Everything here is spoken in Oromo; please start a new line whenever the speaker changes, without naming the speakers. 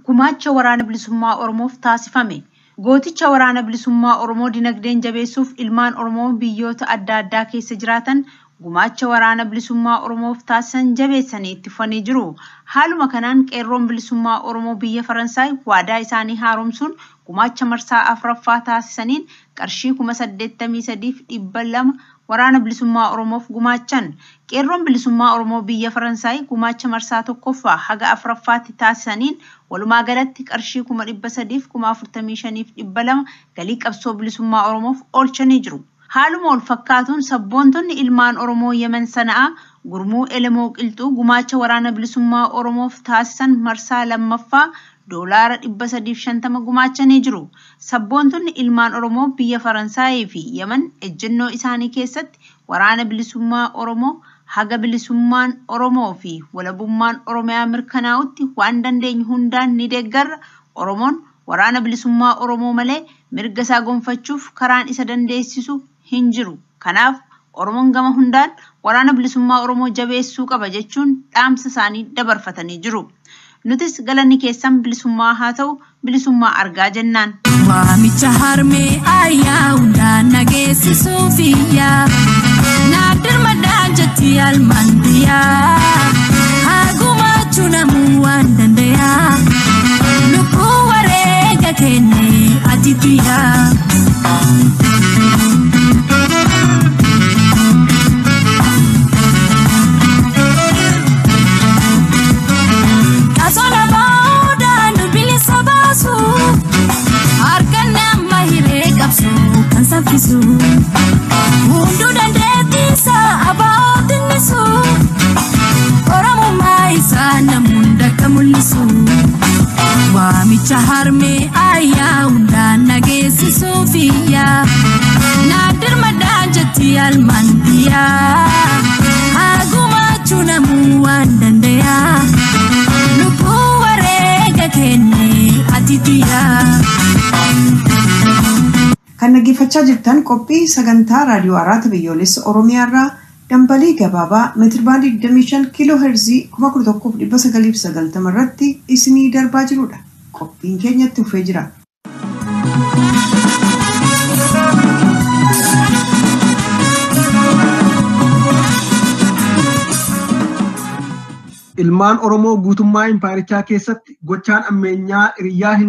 Gumaacha waraana bilisummaa Oromoof taasifame. Gooticha waraana bilisummaa Oromoo dinagdeen jabeessuuf ilmaan Oromoo biyyoota adda addaa keessa jiraatan gumaacha waraana bilisummaa Oromoof taasisan jabeessanii itti fufanii jiru. Haaluma kanaan qeerroon bilisummaa Oromoo biyya Faransaay waadaa isaanii haaromsuun gumaacha marsaa afuraffaa taasisaniin qarshii 83,200 waraana bilisummaa Oromoof gumaachan. Qeerroon bilisummaa Oromoo biyya Faransaay gumaacha marsaa tokkoffaa haga afuraffaatti taasisaniin walumaa galatti qarshii 345,200 galii qabsoo bilisummaa Oromoof oolchanii jiru. Haaluma wal fakkaatuun sabboontonni ilmaan Oromoo Yemen sana'aa gurmuu Elemoo Qilxuu gumaacha waraana bilisummaa Oromoof taasisan marsaa lammaffaa doolaara 350 gumaachanii jiru. Sabboontonni ilmaan Oromoo biyya Faransaayii fi Yemen ejjennoo isaanii keessatti waraana bilisummaa Oromoo haga bilisummaan Oromoo fi walabummaan Oromiyaa mirkanaa'utti waan dandeenyu hundaan ni deeggarra. Oromoon waraana bilisummaa Oromoo malee mirga isaa gonfachuuf karaan isa dandeessisu hin jiru. Kanaaf Oromoon gama hundaan waraana bilisummaa Oromoo jabeessuu qaba jechuun dhaamsa isaanii dabarfatanii jiru. Nutis galanni keessan bilisummaa haa ta'u bilisummaa argaa jennaan.
Gumaacha harmee ayyaa hundaan nageessisuufiyyaa naadir madaan jetti almandiyaa haa gumaachuu namuu waan dandayaa lubbuu wareega kennee atitiyaa. Hundu dandeetisa abaatinisu Oromummaa isaa namunda kamullisu Gumaacha harmee ayyaa hundaan nageessisuufiyyaa naadir madaan jetti almandiyaa haa gumaachuu namuu waan dandayaa lubbuu wareega kennee atitiyaa.
Kan dhaggeeffachaa jirtan qophii sagantaa raadiyoo Araata Biyyoolessa Oromiyaarraa dambalii gabaabaa meetirbaandii 25 kiiloo heerzii 11,990 irratti isinii darbaa jirudha. Qophiin keenyatti dhufee jira.
Ilmaan Oromoo guutummaa impaayirichaa keessatti gochaan ammeenyaa hiriyyaa hin